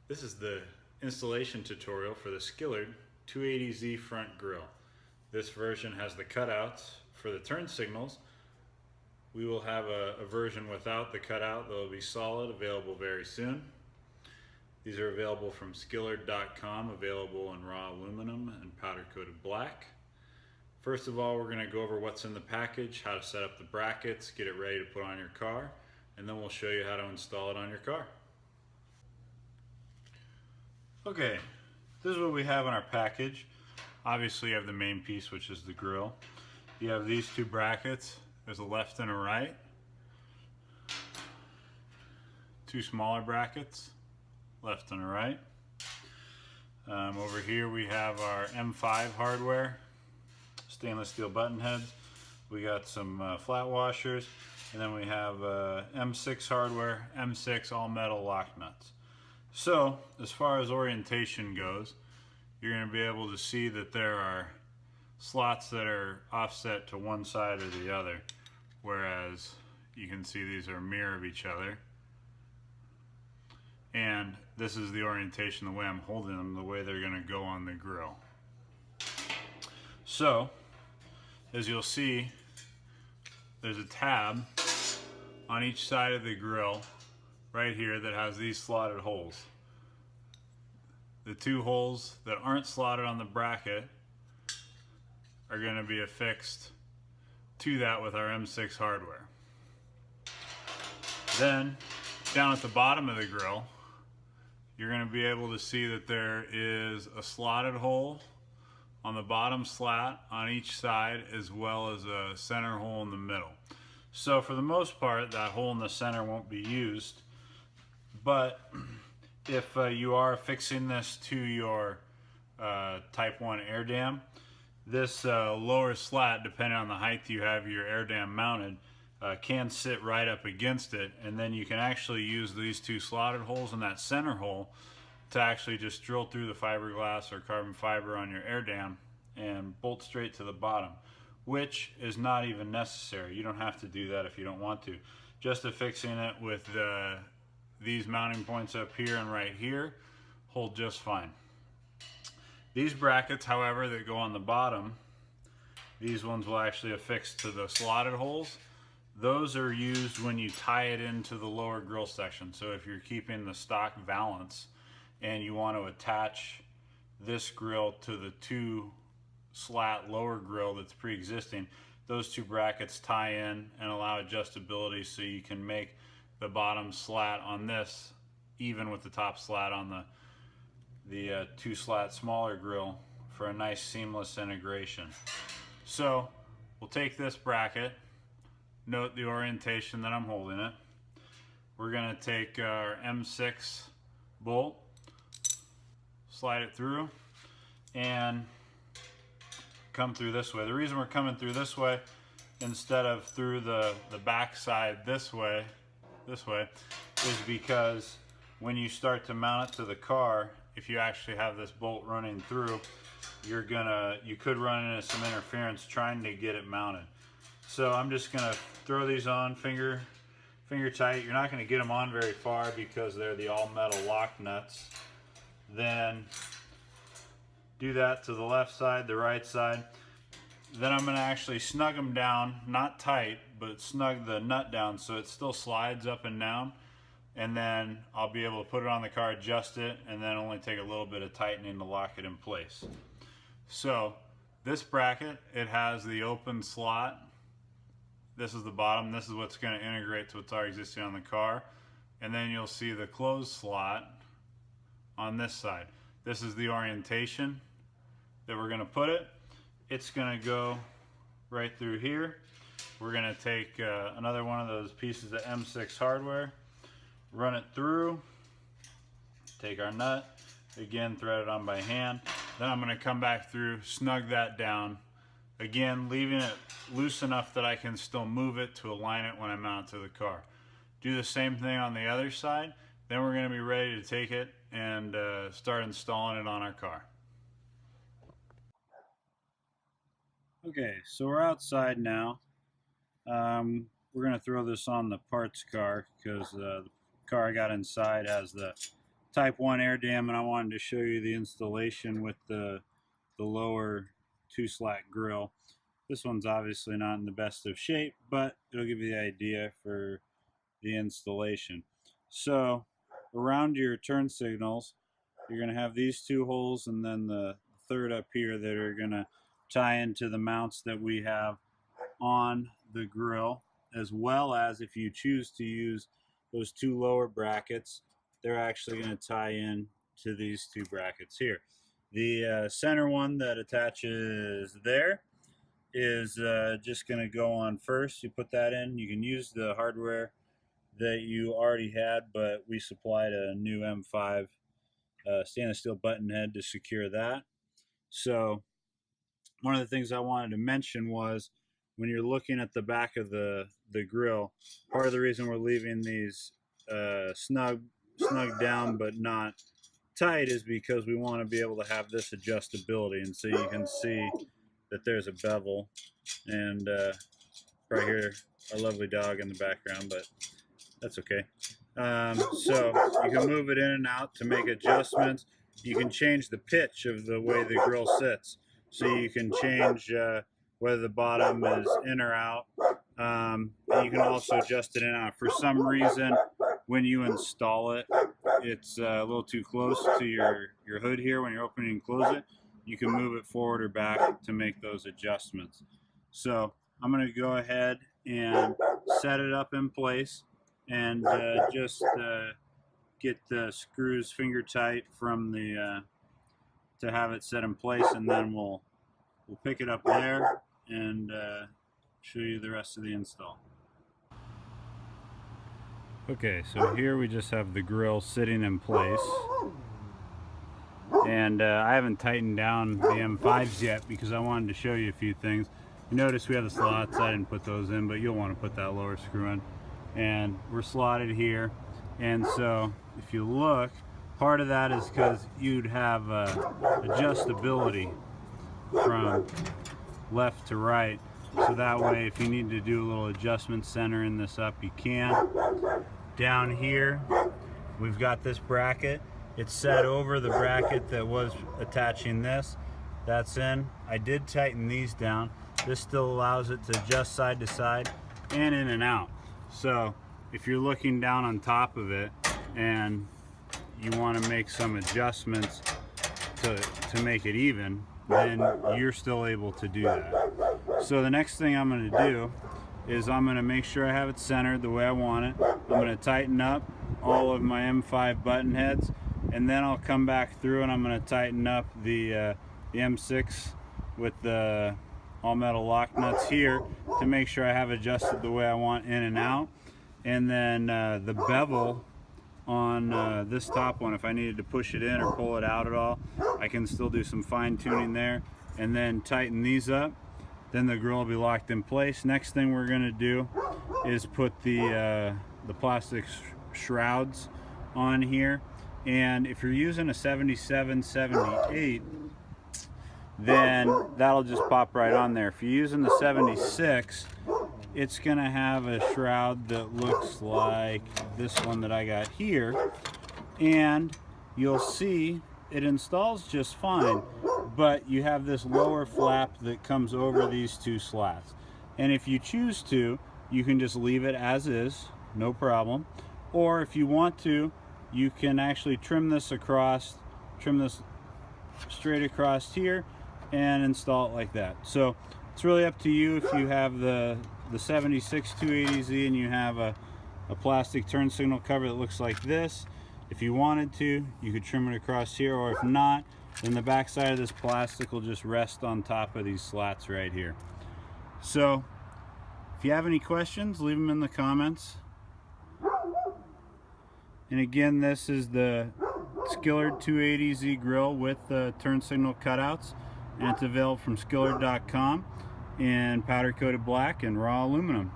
This is the installation tutorial for the Skillard 280Z front grille. This version has the cutouts for the turn signals. We will have a version without the cutout that will be solid, available very soon. These are available from Skillard.com, available in raw aluminum and powder coated black. First of all, we're going to go over what's in the package, how to set up the brackets, get it ready to put on your car, and then we'll show you how to install it on your car. Okay, this is what we have in our package. Obviously you have the main piece, which is the grille. You have these two brackets. There's a left and a right. Two smaller brackets, left and a right. Over here we have our M5 hardware, stainless steel button heads. We got some flat washers, and then we have M6 hardware, M6 all metal lock nuts. So as far as orientation goes, you're going to be able to see that there are slots that are offset to one side or the other, whereas you can see these are a mirror of each other. And this is the orientation, the way I'm holding them, the way they're going to go on the grill. So as you'll see, there's a tab on each side of the grill right here that has these slotted holes. The two holes that aren't slotted on the bracket are going to be affixed to that with our M6 hardware. Then down at the bottom of the grill, you're going to be able to see that there is a slotted hole on the bottom slat on each side, as well as a center hole in the middle. So for the most part, that hole in the center won't be used, but if you are fixing this to your Type 1 air dam, this lower slat, depending on the height you have your air dam mounted, can sit right up against it, and then you can actually use these two slotted holes in that center hole to actually just drill through the fiberglass or carbon fiber on your air dam and bolt straight to the bottom, which is not even necessary. You don't have to do that if you don't want to. Just affixing it with these mounting points up here and right here hold just fine. These brackets, however, that go on the bottom, these ones will actually affix to the slotted holes. Those are used when you tie it into the lower grill section. So if you're keeping the stock valance and you want to attach this grill to the two slat lower grill that's pre-existing, those two brackets tie in and allow adjustability, so you can make the bottom slat on this even with the top slat on the two slat smaller grill for a nice seamless integration. So we'll take this bracket, note the orientation that I'm holding it. We're going to take our M6 bolt, slide it through, and come through this way. The reason we're coming through this way instead of through the back side this way is because when you start to mount it to the car, if you actually have this bolt running through, you could run into some interference trying to get it mounted. So I'm just gonna throw these on finger tight. You're not gonna get them on very far because they're the all metal lock nuts. Then do that to the left side, the right side. Then I'm gonna actually snug them down, not tight, but snug the nut down so it still slides up and down. And then I'll be able to put it on the car, adjust it, and then only take a little bit of tightening to lock it in place. So this bracket, it has the open slot. This is the bottom. This is what's going to integrate to what's already existing on the car. And then you'll see the closed slot on this side. This is the orientation that we're going to put it. It's going to go right through here. We're going to take another one of those pieces of M6 hardware, run it through, take our nut, again thread it on by hand. Then I'm going to come back through, snug that down, again leaving it loose enough that I can still move it to align it when I mount it to the car. Do the same thing on the other side. Then we're going to be ready to take it and start installing it on our car. Okay, so we're outside now. We're going to throw this on the parts car because the car I got inside has the Type 1 air dam, and I wanted to show you the installation with the lower 2-slat grill. This one's obviously not in the best of shape, but it'll give you the idea for the installation. So around your turn signals, you're going to have these 2 holes and then the third up here that are going to tie into the mounts that we have on the grill, as well as if you choose to use those 2 lower brackets, they're actually going to tie in to these 2 brackets here. The center one that attaches there is just going to go on first. You put that in. You can use the hardware that you already had, but we supplied a new M5 stainless steel button head to secure that. So one of the things I wanted to mention was when you're looking at the back of the grill, part of the reason we're leaving these snug down but not tight is because we want to be able to have this adjustability. And so you can see that there's a bevel, and right here our lovely dog in the background, but that's okay. So you can move it in and out to make adjustments. You can change the pitch of the way the grill sits, so you can change whether the bottom is in or out. You can also adjust it in and out. For some reason, when you install it, it's a little too close to your hood here. When you're opening and close it, you can move it forward or back to make those adjustments. So I'm going to go ahead and set it up in place and just get the screws finger tight from the to have it set in place, and then we'll pick it up there and show you the rest of the install. Okay, so here we just have the grill sitting in place, and I haven't tightened down the M5s yet because I wanted to show you a few things. You notice we have the slots. I didn't put those in, but you'll want to put that lower screw in, and we're slotted here. And so if you look, part of that is because you'd have adjustability from left to right, so that way if you need to do a little adjustment centering this up, you can. Down here we've got this bracket. It's set over the bracket that was attaching this. That's in. I did tighten these down. This still allows it to adjust side to side and in and out. So if you're looking down on top of it and you want to make some adjustments to make it even, then you're still able to do that. So the next thing I'm going to do is I'm going to make sure I have it centered the way I want it. I'm going to tighten up all of my M5 button heads, and then I'll come back through and I'm going to tighten up the M6 with the all metal lock nuts here to make sure I have adjusted the way I want in and out. And then the bevel on this top one, if I needed to push it in or pull it out at all, I can still do some fine tuning there and then tighten these up. Then the grill will be locked in place. Next thing we're going to do is put the plastic shrouds on here. And if you're using a 77, 78, then that'll just pop right on there. If you're using the 76, it's going to have a shroud that looks like this one that I got here, and you'll see it installs just fine, but you have this lower flap that comes over these 2 slats. And if you choose to, you can just leave it as is, no problem. Or if you want to, you can actually trim this straight across here and install it like that. So it's really up to you. If you have the 76 280Z and you have a plastic turn signal cover that looks like this, if you wanted to, you could trim it across here, or if not, then the back side of this plastic will just rest on top of these slats right here. So if you have any questions, leave them in the comments. And again, this is the Skillard 280Z grill with the turn signal cutouts, and it's available from Skillard.com in powder coated black and raw aluminum.